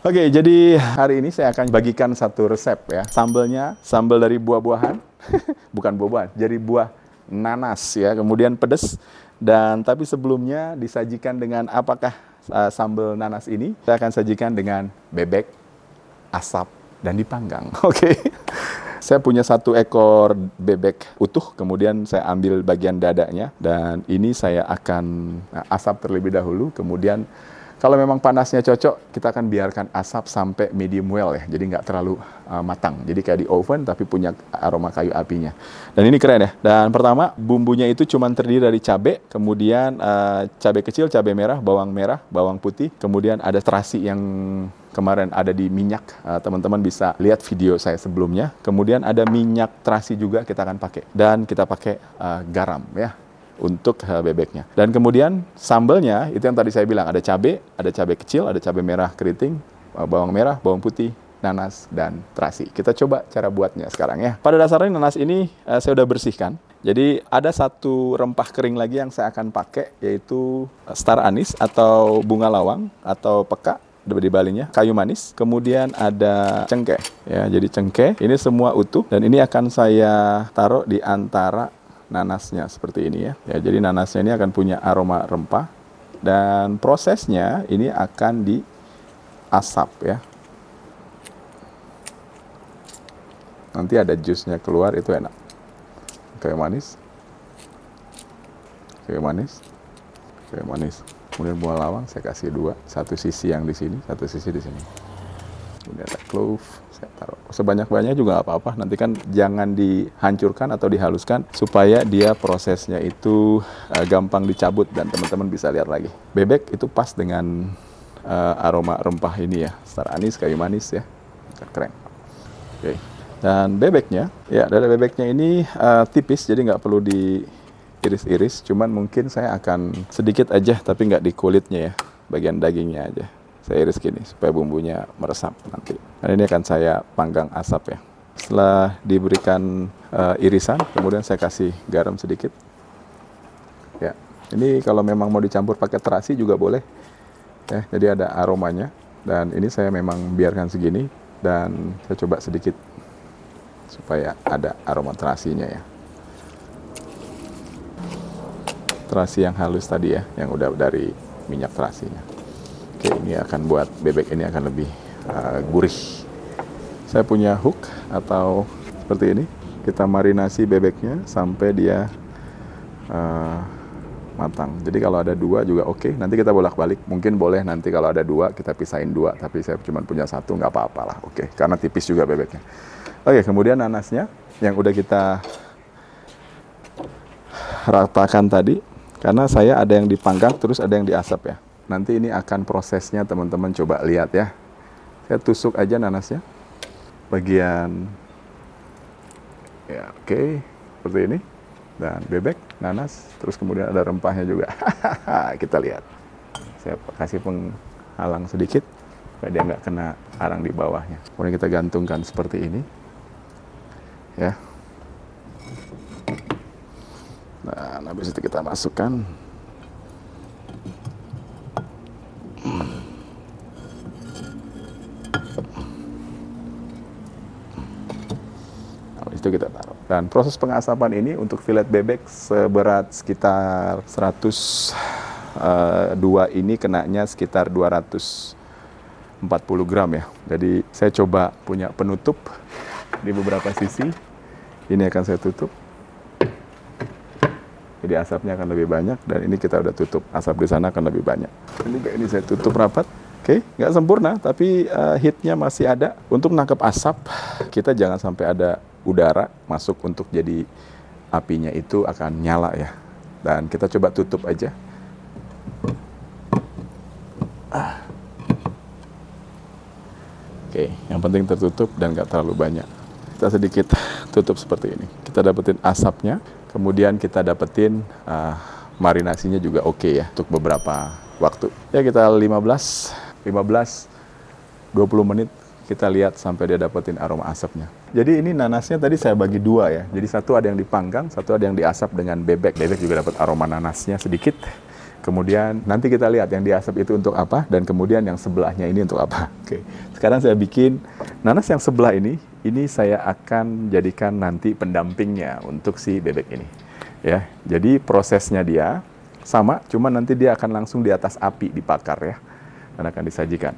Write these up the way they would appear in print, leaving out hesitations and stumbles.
Oke, jadi hari ini saya akan bagikan satu resep ya. Sambelnya, sambal dari buah-buahan. Bukan buah-buahan, jadi buah nanas ya. Kemudian pedas. Dan tapi sebelumnya disajikan dengan apakah sambal nanas ini? Saya akan sajikan dengan bebek, asap, dan dipanggang. Oke. Saya punya 1 ekor bebek utuh, kemudian saya ambil bagian dadanya. Dan ini saya akan asap terlebih dahulu, kemudian kalau memang panasnya cocok, kita akan biarkan asap sampai medium well ya. Jadi nggak terlalu matang. Jadi kayak di oven tapi punya aroma kayu apinya. Dan ini keren ya. Dan pertama bumbunya itu cuma terdiri dari cabai, kemudian cabai kecil, cabai merah, bawang putih. Kemudian ada terasi yang kemarin ada di minyak. Teman-teman bisa lihat video saya sebelumnya. Kemudian ada minyak terasi juga kita akan pakai. Dan kita pakai garam ya, untuk bebeknya. Dan kemudian sambalnya, itu yang tadi saya bilang, ada cabai kecil, ada cabai merah keriting, bawang merah, bawang putih, nanas, dan terasi. Kita coba cara buatnya sekarang ya. Pada dasarnya nanas ini saya udah bersihkan. Jadi ada 1 rempah kering lagi yang saya akan pakai, yaitu star anise atau bunga lawang atau peka di balinya, kayu manis, kemudian ada cengkeh ya. Jadi cengkeh ini semua utuh dan ini akan saya taruh di antara nanasnya seperti ini ya. Jadi nanasnya ini akan punya aroma rempah dan prosesnya ini akan diasap ya. Nanti ada jusnya keluar, itu enak. Kayu manis. Kemudian bunga lawang saya kasih 2, 1 sisi yang di sini, 1 sisi di sini. Kemudian ada clove, saya taruh sebanyak-banyaknya juga nggak apa-apa. Nanti kan jangan dihancurkan atau dihaluskan supaya dia prosesnya itu gampang dicabut dan teman-teman bisa lihat lagi. Bebek itu pas dengan aroma rempah ini ya, star anise, kayu manis ya, keren. Oke. Dan bebeknya, ya dari bebeknya ini tipis, jadi nggak perlu diiris-iris. Cuman mungkin saya akan sedikit aja, tapi nggak di kulitnya ya, bagian dagingnya aja. Saya iris gini supaya bumbunya meresap nanti. Dan ini akan saya panggang asap ya. Setelah diberikan irisan, kemudian saya kasih garam sedikit. Ya, ini kalau memang mau dicampur pakai terasi juga boleh. Ya, jadi ada aromanya. Dan ini saya memang biarkan segini dan saya coba sedikit supaya ada aroma terasinya ya. Terasi yang halus tadi ya, yang udah dari minyak terasinya. Oke, ini akan buat bebek ini akan lebih gurih. Saya punya hook atau seperti ini. Kita marinasi bebeknya sampai dia matang. Jadi kalau ada 2 juga oke. Nanti kita bolak-balik. Mungkin boleh nanti kalau ada 2 kita pisahin 2. Tapi saya cuma punya 1, nggak apa-apa lah. Oke, karena tipis juga bebeknya. Oke, kemudian nanasnya yang udah kita ratakan tadi. Karena saya ada yang dipanggang terus ada yang diasap ya. Nanti ini akan prosesnya teman-teman coba lihat ya. Saya tusuk aja nanasnya. Bagian ya, oke, seperti ini. Dan bebek, nanas, terus kemudian ada rempahnya juga. Kita lihat. Saya kasih penghalang sedikit supaya dia nggak kena arang di bawahnya. Kemudian kita gantungkan seperti ini. Ya. Nah, habis itu kita masukkan. Itu kita taruh. Dan proses pengasapan ini untuk filet bebek seberat sekitar 102 ini kenanya sekitar 240 gram ya. Jadi saya coba punya penutup di beberapa sisi. Ini akan saya tutup. Jadi asapnya akan lebih banyak dan ini kita udah tutup. Asap di sana akan lebih banyak. Ini saya tutup rapat. Oke, nggak sempurna tapi heatnya masih ada. Untuk nangkep asap kita jangan sampai ada udara masuk untuk jadi apinya itu akan nyala ya. Dan kita coba tutup aja. Oke, yang penting tertutup dan nggak terlalu banyak. Kita sedikit tutup seperti ini. Kita dapetin asapnya, kemudian kita dapetin marinasinya juga oke ya untuk beberapa waktu. Ya kita 15-20 menit kita lihat sampai dia dapetin aroma asapnya. Jadi ini nanasnya tadi saya bagi 2 ya. Jadi 1 ada yang dipanggang, 1 ada yang diasap dengan bebek. Bebek juga dapat aroma nanasnya sedikit. Kemudian nanti kita lihat yang diasap itu untuk apa, dan kemudian yang sebelahnya ini untuk apa. Oke, sekarang saya bikin nanas yang sebelah ini saya akan jadikan nanti pendampingnya untuk si bebek ini. Ya, jadi prosesnya dia sama, cuma nanti dia akan langsung di atas api dibakar ya, dan akan disajikan.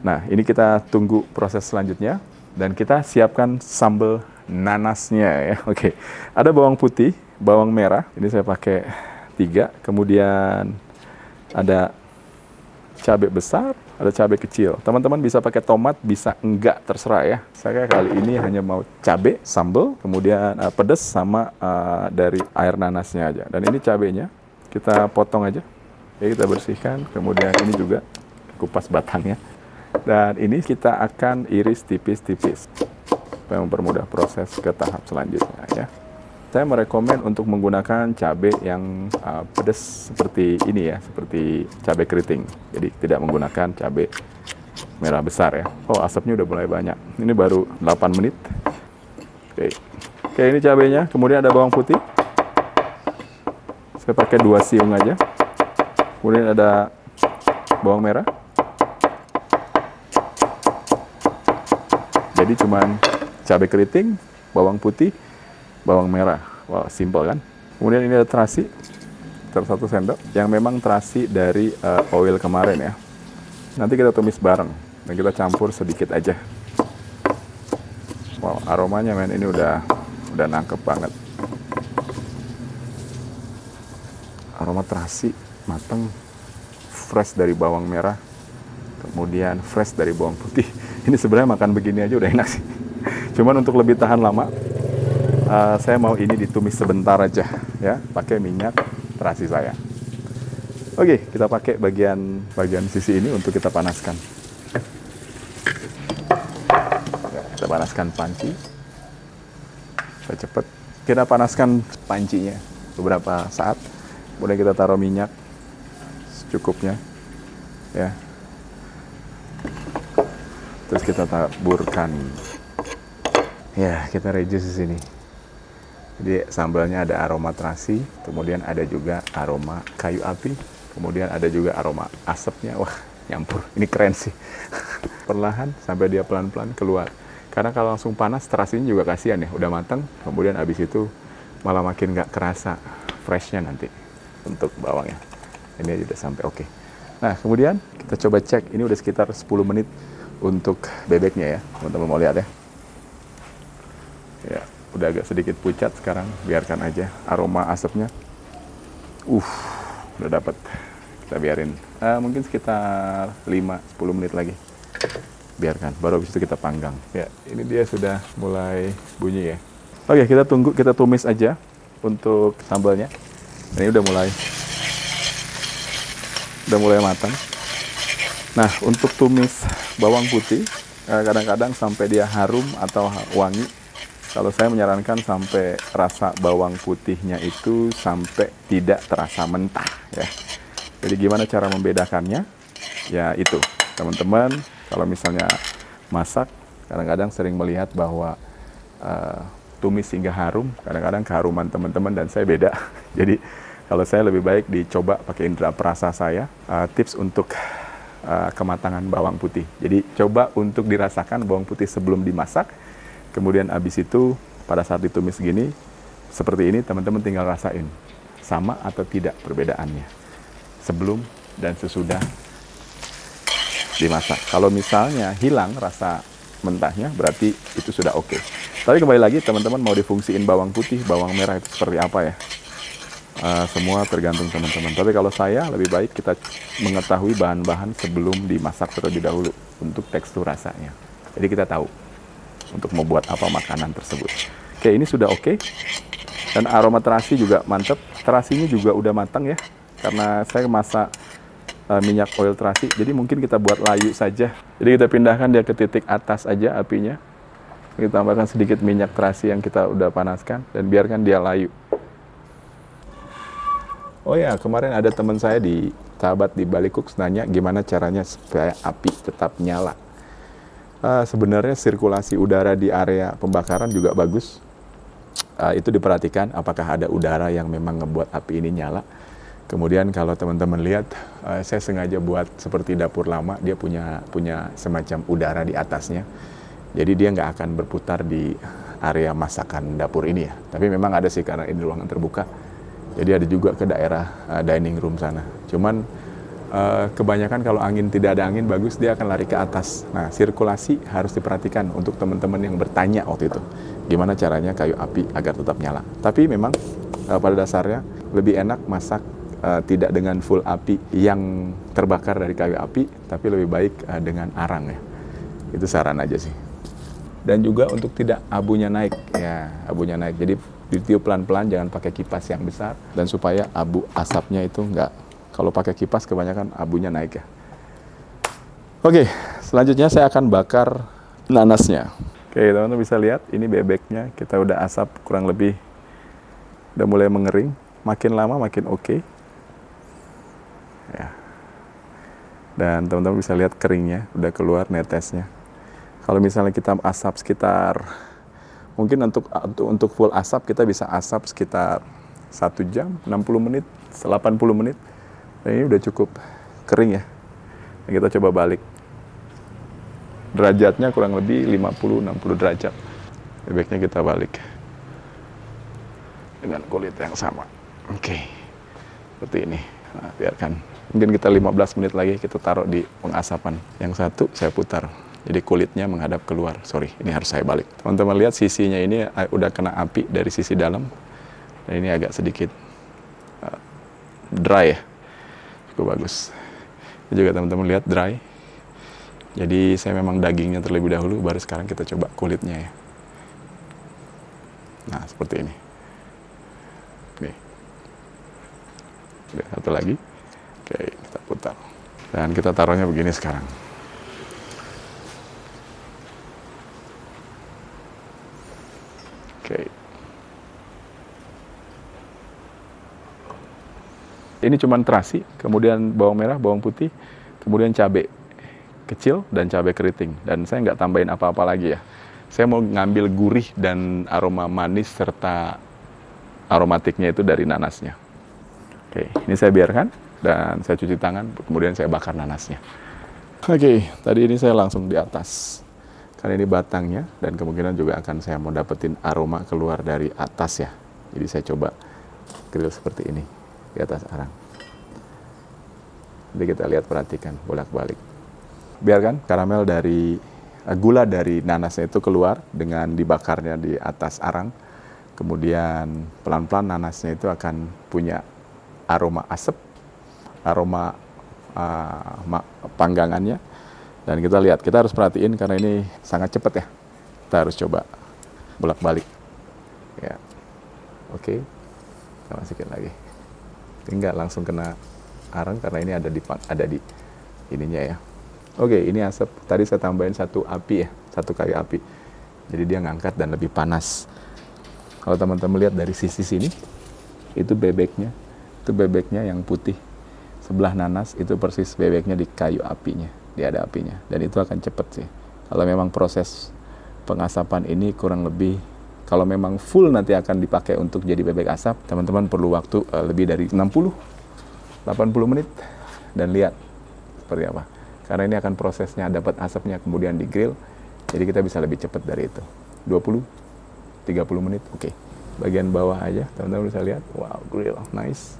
Nah, ini kita tunggu proses selanjutnya, dan kita siapkan sambal nanasnya ya. Oke, ada bawang putih, bawang merah, ini saya pakai 3, kemudian ada cabai besar, ada cabai kecil. Teman-teman bisa pakai tomat, bisa enggak, terserah ya. Saya kali ini hanya mau cabai, sambal, kemudian pedas sama dari air nanasnya aja. Dan ini cabainya kita potong aja. Ya, kita bersihkan, kemudian ini juga kupas batangnya. Dan ini kita akan iris tipis-tipis supaya mempermudah proses ke tahap selanjutnya ya. Saya merekomen untuk menggunakan cabai yang pedas seperti ini ya, seperti cabai keriting. Jadi tidak menggunakan cabai merah besar ya. Oh, asapnya udah mulai banyak. Ini baru 8 menit. Oke, ini cabainya. Kemudian ada bawang putih. Saya pakai 2 siung aja. Kemudian ada bawang merah. Jadi cuman cabai keriting, bawang putih, bawang merah. Wow, simple kan? Kemudian ini ada terasi, 1 sendok, yang memang terasi dari oil kemarin ya. Nanti kita tumis bareng, dan kita campur sedikit aja. Wow, aromanya men, ini udah nangkep banget. Aroma terasi, mateng, fresh dari bawang merah, kemudian fresh dari bawang putih. Ini sebenarnya makan begini aja udah enak sih. Cuman untuk lebih tahan lama, saya mau ini ditumis sebentar aja ya, pakai minyak terasi saya. Oke, kita pakai bagian sisi ini untuk kita panaskan. Ya, kita panaskan panci. Supaya cepet. Kita panaskan pancinya beberapa saat. Kemudian kita taruh minyak secukupnya. Ya. Terus kita taburkan. Ya, kita reduce di sini. Jadi sambalnya ada aroma terasi, kemudian ada juga aroma kayu api, kemudian ada juga aroma asapnya. Wah, nyampur. Ini keren sih. Perlahan sampai dia pelan-pelan keluar. Karena kalau langsung panas, terasinya juga kasihan ya. Udah matang, kemudian habis itu malah makin nggak kerasa freshnya nanti untuk bawangnya. Ini aja udah sampai oke. Nah, kemudian kita coba cek. Ini udah sekitar 10 menit untuk bebeknya ya. Teman-teman mau lihat ya. Ya, udah agak sedikit pucat sekarang, biarkan aja aroma asapnya. Udah dapat. Kita biarin mungkin sekitar 5-10 menit lagi. Biarkan, baru habis itu kita panggang. Ya, ini dia sudah mulai bunyi ya. Oke, kita tunggu, kita tumis aja untuk sambalnya. Ini udah mulai matang. Nah, untuk tumis bawang putih, kadang-kadang sampai dia harum atau wangi. Kalau saya menyarankan sampai rasa bawang putihnya itu sampai tidak terasa mentah ya. Jadi gimana cara membedakannya? Ya itu, teman-teman, kalau misalnya masak, kadang-kadang sering melihat bahwa tumis hingga harum, kadang-kadang keharuman teman-teman dan saya beda. Jadi kalau saya lebih baik dicoba pakai indera perasa saya, tips untuk kematangan bawang putih. Jadi coba untuk dirasakan bawang putih sebelum dimasak. Kemudian habis itu pada saat ditumis gini, seperti ini teman-teman tinggal rasain sama atau tidak perbedaannya sebelum dan sesudah dimasak. Kalau misalnya hilang rasa mentahnya, berarti itu sudah oke. Tapi kembali lagi teman-teman mau difungsiin bawang putih, bawang merah itu seperti apa ya? Semua tergantung teman-teman. Tapi kalau saya lebih baik kita mengetahui bahan-bahan sebelum dimasak terlebih dahulu untuk tekstur rasanya. Jadi kita tahu untuk membuat apa makanan tersebut. Oke, ini sudah oke. Dan aroma terasi juga mantep. Terasinya juga udah matang ya. Karena saya masak minyak oil terasi. Jadi mungkin kita buat layu saja. Jadi kita pindahkan dia ke titik atas aja apinya. Kita tambahkan sedikit minyak terasi yang kita udah panaskan. Dan biarkan dia layu. Oh ya, kemarin ada teman saya sahabat di Bali Cooks nanya gimana caranya supaya api tetap nyala. Sebenarnya sirkulasi udara di area pembakaran juga bagus. Itu diperhatikan apakah ada udara yang memang ngebuat api ini nyala. Kemudian kalau teman-teman lihat, saya sengaja buat seperti dapur lama, dia punya semacam udara di atasnya. Jadi dia nggak akan berputar di area masakan dapur ini ya. Tapi memang ada sih karena ini ruangan terbuka. Jadi ada juga ke daerah dining room sana. Cuman kebanyakan kalau tidak ada angin bagus, dia akan lari ke atas. Nah, sirkulasi harus diperhatikan untuk teman-teman yang bertanya waktu itu. Gimana caranya kayu api agar tetap nyala. Tapi memang pada dasarnya lebih enak masak tidak dengan full api yang terbakar dari kayu api, tapi lebih baik dengan arang ya. Itu saran aja sih. Dan juga untuk tidak abunya naik, ya abunya naik. Jadi ditiup pelan-pelan, jangan pakai kipas yang besar, dan supaya abu asapnya itu enggak. Kalau pakai kipas kebanyakan abunya naik ya. Oke, selanjutnya saya akan bakar nanasnya. Oke, teman-teman bisa lihat ini bebeknya kita udah asap kurang lebih udah mulai mengering. Makin lama makin oke. Ya. Dan teman-teman bisa lihat keringnya, udah keluar netesnya. Kalau misalnya kita asap sekitar, mungkin untuk full asap kita bisa asap sekitar 1 jam, 60 menit, 80 menit. Dan ini udah cukup kering ya. Dan kita coba balik. Derajatnya kurang lebih 50-60 derajat. Bebeknya kita balik. Dengan kulit yang sama. Oke. Seperti ini. Nah, biarkan. Mungkin kita 15 menit lagi kita taruh di pengasapan. Yang satu saya putar. Jadi kulitnya menghadap keluar. Sorry, ini harus saya balik. Teman-teman lihat sisinya ini udah kena api dari sisi dalam. Dan ini agak sedikit dry ya. Cukup bagus. Ini juga teman-teman lihat dry. Jadi saya memang dagingnya terlebih dahulu, baru sekarang kita coba kulitnya ya. Nah, seperti ini. Nih. Oke, satu lagi. Oke, kita putar. Dan kita taruhnya begini sekarang. Oke. Ini cuma terasi, kemudian bawang merah, bawang putih, kemudian cabai kecil dan cabai keriting. Dan saya nggak tambahin apa-apa lagi ya. Saya mau ngambil gurih dan aroma manis serta aromatiknya itu dari nanasnya. Oke, ini saya biarkan dan saya cuci tangan, kemudian saya bakar nanasnya. Oke, tadi ini saya langsung di atas. Karena ini batangnya dan kemungkinan juga akan saya mau dapetin aroma keluar dari atas ya. Jadi saya coba grill seperti ini di atas arang. Jadi kita lihat, perhatikan bolak-balik. Biarkan karamel dari gula dari nanasnya itu keluar dengan dibakarnya di atas arang. Kemudian pelan-pelan nanasnya itu akan punya aroma asap, aroma panggangannya. Dan kita lihat, kita harus perhatiin karena ini sangat cepat ya. Kita harus coba bolak-balik. Ya, oke. Tambah sedikit lagi. Enggak langsung kena arang karena ini ada di ininya ya. Oke, ini asap. Tadi saya tambahin satu api ya, satu kayu api. Jadi dia ngangkat dan lebih panas. Kalau teman-teman lihat dari sisi sini, itu bebeknya yang putih. Sebelah nanas itu persis bebeknya di kayu apinya, dia ada apinya. Dan itu akan cepat sih. Kalau memang proses pengasapan ini kurang lebih, kalau memang full nanti akan dipakai untuk jadi bebek asap, teman-teman perlu waktu lebih dari 60-80 menit. Dan lihat seperti apa. Karena ini akan prosesnya dapat asapnya kemudian di grill. Jadi kita bisa lebih cepat dari itu. 20-30 menit, oke. Bagian bawah aja, teman-teman bisa lihat. Wow, grill, nice.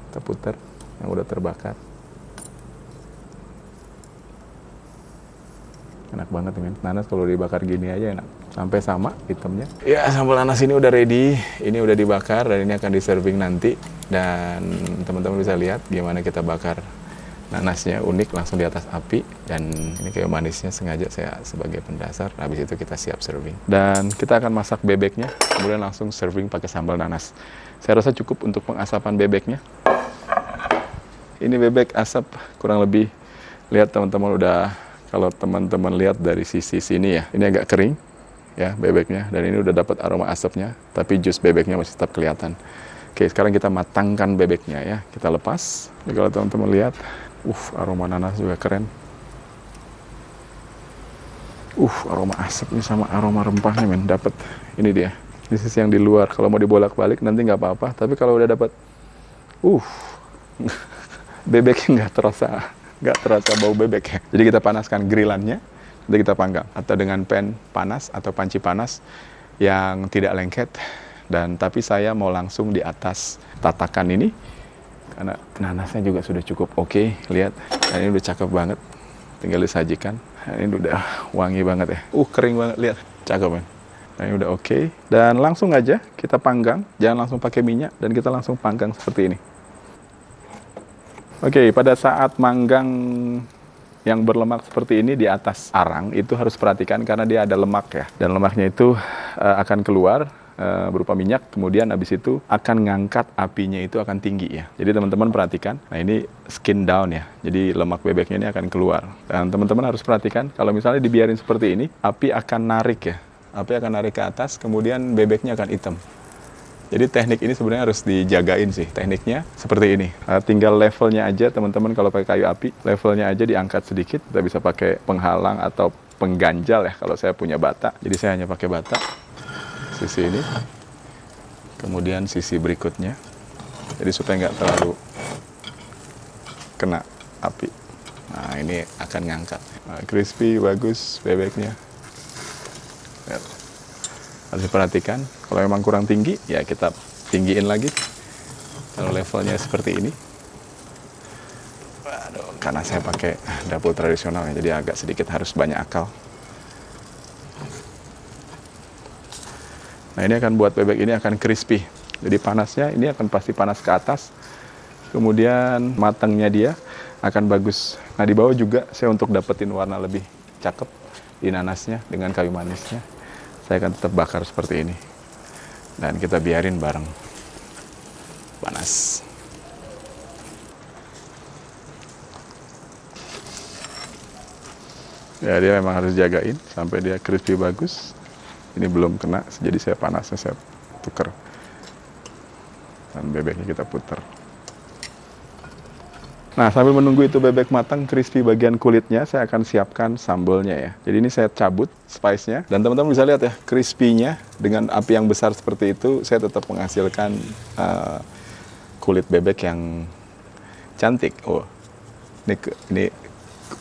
Kita putar yang udah terbakar. Enak banget teman. Nanas kalau dibakar gini aja enak. Sampai sama hitamnya. Ya, sambal nanas ini udah ready. Ini udah dibakar dan ini akan di-serving nanti. Dan teman-teman bisa lihat gimana kita bakar nanasnya, unik langsung di atas api. Dan ini kayu manisnya sengaja saya sebagai pendasar. Habis itu kita siap serving. Dan kita akan masak bebeknya, kemudian langsung serving pakai sambal nanas. Saya rasa cukup untuk pengasapan bebeknya. Ini bebek asap kurang lebih, lihat teman-teman udah, kalau teman-teman lihat dari sisi sini ya, ini agak kering ya bebeknya, dan ini udah dapat aroma asapnya, tapi jus bebeknya masih tetap kelihatan. Oke, sekarang kita matangkan bebeknya ya, kita lepas. Jadi kalau teman-teman lihat, aroma nanas juga keren. Aroma asapnya sama aroma rempahnya men, dapat. Ini dia. Ini sisi yang di luar, kalau mau dibolak-balik nanti nggak apa-apa, tapi kalau udah dapat, bebeknya nggak terasa bau bebek ya. Jadi kita panaskan grillannya, nanti kita panggang atau dengan pan panas atau panci panas yang tidak lengket. Dan tapi saya mau langsung di atas tatakan ini karena nanasnya juga sudah cukup oke. Lihat, nah, ini udah cakep banget. Tinggal disajikan. Nah, ini udah wangi banget ya. Kering banget, lihat, cakep kan. Nah, ini udah oke. Dan langsung aja kita panggang, jangan langsung pakai minyak dan kita langsung panggang seperti ini. Oke, pada saat manggang yang berlemak seperti ini di atas arang, itu harus perhatikan karena dia ada lemak ya. Dan lemaknya itu akan keluar berupa minyak, kemudian habis itu akan ngangkat apinya itu akan tinggi ya. Jadi teman-teman perhatikan, nah ini skin down ya, jadi lemak bebeknya ini akan keluar. Dan teman-teman harus perhatikan, kalau misalnya dibiarin seperti ini, api akan narik ya. Api akan narik ke atas, kemudian bebeknya akan hitam. Jadi teknik ini sebenarnya harus dijagain sih. Tekniknya seperti ini. Tinggal levelnya aja teman-teman kalau pakai kayu api, levelnya aja diangkat sedikit. Kita bisa pakai penghalang atau pengganjal ya kalau saya punya bata. Jadi saya hanya pakai bata. Sisi ini. Kemudian sisi berikutnya. Jadi supaya nggak terlalu kena api. Nah ini akan ngangkat. Nah, crispy, bagus bebeknya. Lihat. Harus diperhatikan, kalau memang kurang tinggi, ya kita tinggiin lagi. Kalau levelnya seperti ini. Waduh, karena saya pakai dapur tradisional ya, jadi agak sedikit harus banyak akal. Nah, ini akan buat bebek ini akan crispy. Jadi panasnya ini akan pasti panas ke atas. Kemudian matangnya dia akan bagus. Nah, di bawah juga saya untuk dapetin warna lebih cakep di nanasnya dengan kayu manisnya. Saya akan tetap bakar seperti ini. Dan kita biarin bareng panas. Ya, dia memang harus jagain sampai dia crispy bagus. Ini belum kena, jadi saya panasnya saya tuker. Dan bebeknya kita putar. Nah, sambil menunggu itu bebek matang, crispy bagian kulitnya, saya akan siapkan sambalnya ya. Jadi ini saya cabut spice-nya. Dan teman-teman bisa lihat ya, crispy-nya dengan api yang besar seperti itu, saya tetap menghasilkan kulit bebek yang cantik. Ini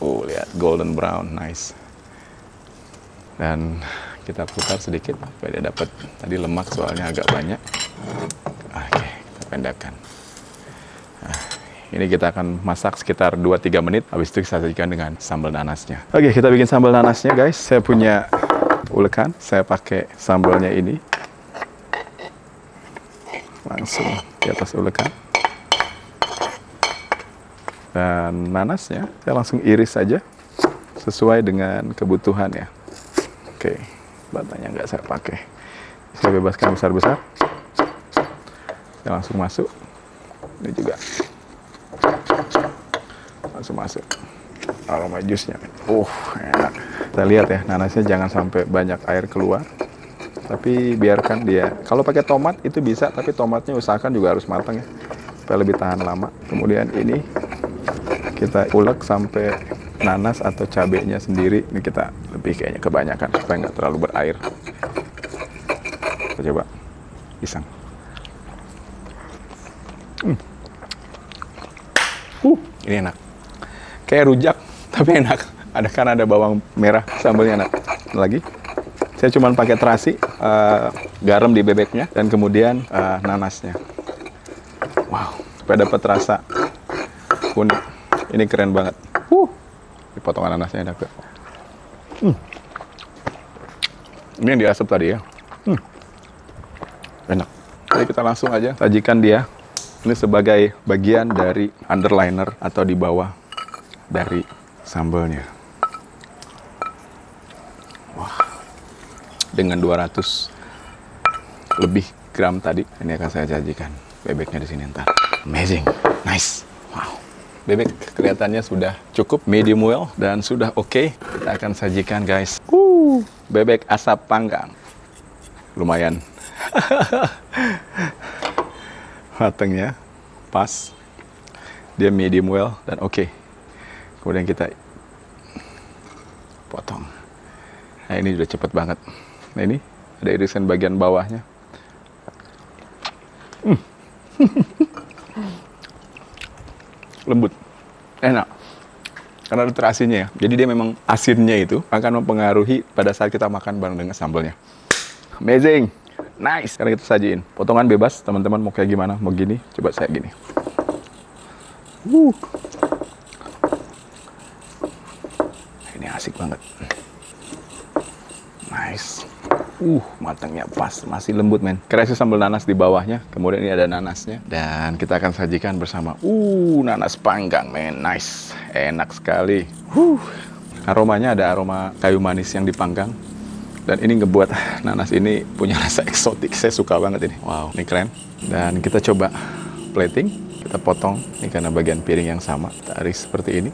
lihat, golden brown, nice. Dan kita putar sedikit, supaya dia dapat, tadi lemak soalnya agak banyak. Oke, kita pendekkan. Ini kita akan masak sekitar 2-3 menit. Habis itu kita sajikan dengan sambal nanasnya. Oke, kita bikin sambal nanasnya guys. Saya punya ulekan. Saya pakai sambalnya ini. Langsung di atas ulekan. Dan nanasnya saya langsung iris saja. Sesuai dengan kebutuhan ya. Oke, batanya nggak saya pakai. Saya bebaskan besar-besar. Saya langsung masuk. Ini juga. Langsung masuk aroma jusnya. Enak. Kita lihat ya, nanasnya jangan sampai banyak air keluar. Tapi biarkan dia. Kalau pakai tomat itu bisa, tapi tomatnya usahakan juga harus matang ya. Supaya lebih tahan lama. Kemudian ini kita ulek sampai nanas atau cabenya sendiri. Ini kita lebih kayaknya kebanyakan supaya nggak terlalu berair. Kita coba pisang. Ini enak. Kayak rujak, tapi enak. Karena ada bawang merah, sambalnya enak. Lagi, saya cuma pakai terasi, garam di bebeknya, dan kemudian nanasnya. Wow, supaya dapat rasa unik. Ini keren banget. Ini potongan nanasnya enak. Ini yang diasap tadi ya. Enak. Jadi kita langsung aja sajikan dia. Ini sebagai bagian dari underliner atau di bawah dari sambalnya. Wah, dengan 200 lebih gram tadi, ini akan saya sajikan bebeknya di sini ntar. Amazing, nice, wow. Bebek kelihatannya sudah cukup medium well dan sudah oke. Kita akan sajikan guys. Bebek asap panggang, lumayan. Matangnya pas, dia medium well dan oke. Kemudian kita potong. Nah ini udah cepet banget. Nah ini ada irisan bagian bawahnya. lembut, enak. Karena ada terasinya ya. Jadi dia memang asinnya itu akan mempengaruhi pada saat kita makan bareng dengan sambalnya. Amazing, nice. Sekarang kita sajiin. Potongan bebas, teman-teman mau kayak gimana? Mau gini? Coba saya gini. Ini asik banget. Nice. Matangnya pas, masih lembut men. Kasih sambal nanas di bawahnya, kemudian ini ada nanasnya. Dan kita akan sajikan bersama, nanas panggang men, nice. Enak sekali. Aromanya ada aroma kayu manis yang dipanggang. Dan ini ngebuat nanas ini punya rasa eksotik, saya suka banget ini. Wow, ini keren. Dan kita coba plating, kita potong. Ini karena bagian piring yang sama, taris seperti ini.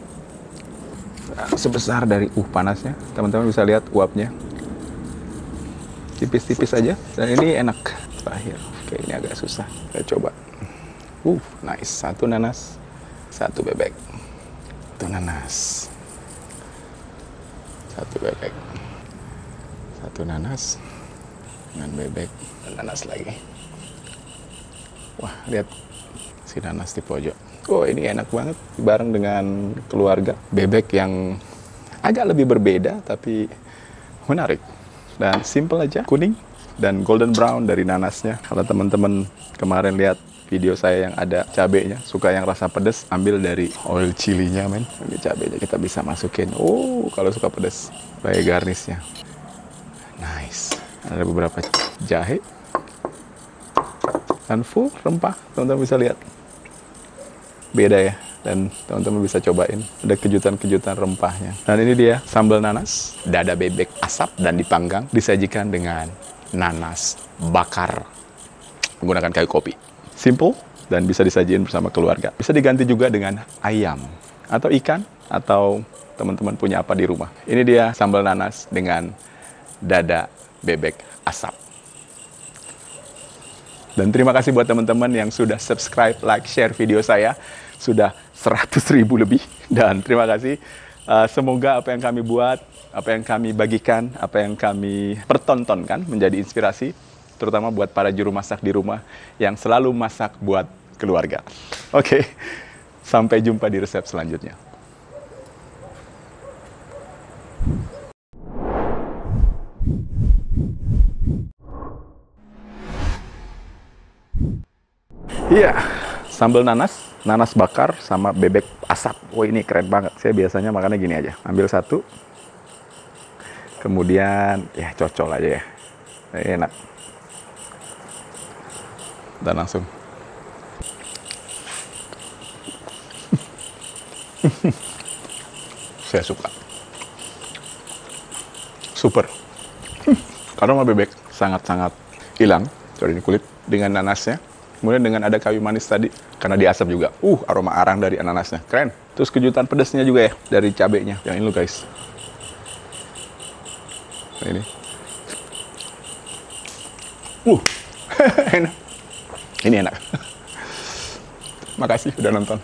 Sebesar dari panasnya, teman-teman bisa lihat uapnya. Tipis-tipis aja, dan ini enak. Terakhir, oke ini agak susah. Kita coba. Nice. Satu nanas, satu bebek. Satu nanas, satu bebek. Satu nanas dengan bebek dan nanas lagi. Wah, lihat si nanas di pojok. Ini enak banget bareng dengan keluarga. Bebek yang agak lebih berbeda tapi menarik. Dan simple aja, kuning dan golden brown dari nanasnya. Kalau teman-teman kemarin lihat video saya yang ada cabenya, suka yang rasa pedas, ambil dari oil chilinya men. Ini cabenya kita bisa masukin. Kalau suka pedas, sebagai garnishnya. Nice. Ada beberapa jahe dan full rempah, teman-teman bisa lihat. Beda ya, dan teman-teman bisa cobain. Ada kejutan-kejutan rempahnya. Dan ini dia sambal nanas, dada bebek asap dan dipanggang, disajikan dengan nanas bakar menggunakan kayu kopi. Simple dan bisa disajiin bersama keluarga. Bisa diganti juga dengan ayam atau ikan atau teman-teman punya apa di rumah. Ini dia sambal nanas dengan dada bebek asap. Dan terima kasih buat teman-teman yang sudah subscribe, like, share video saya. Sudah 100.000 lebih. Dan terima kasih. Semoga apa yang kami buat, apa yang kami bagikan, apa yang kami pertontonkan menjadi inspirasi. Terutama buat para juru masak di rumah yang selalu masak buat keluarga. Oke, sampai jumpa di resep selanjutnya. Iya, sambal nanas bakar sama bebek asap. Ini keren banget. Saya biasanya makannya gini aja. Ambil satu, kemudian ya cocol aja ya. Enak. Dan langsung. Saya suka. Super. Karena bebek sangat-sangat hilang dari kulit dengan nanasnya. Kemudian dengan ada kayu manis tadi, karena diasap juga. Aroma arang dari ananasnya. Keren. Terus kejutan pedasnya juga ya, dari cabenya. Yang ini loh guys. Ini. Enak. Ini enak. Makasih udah nonton.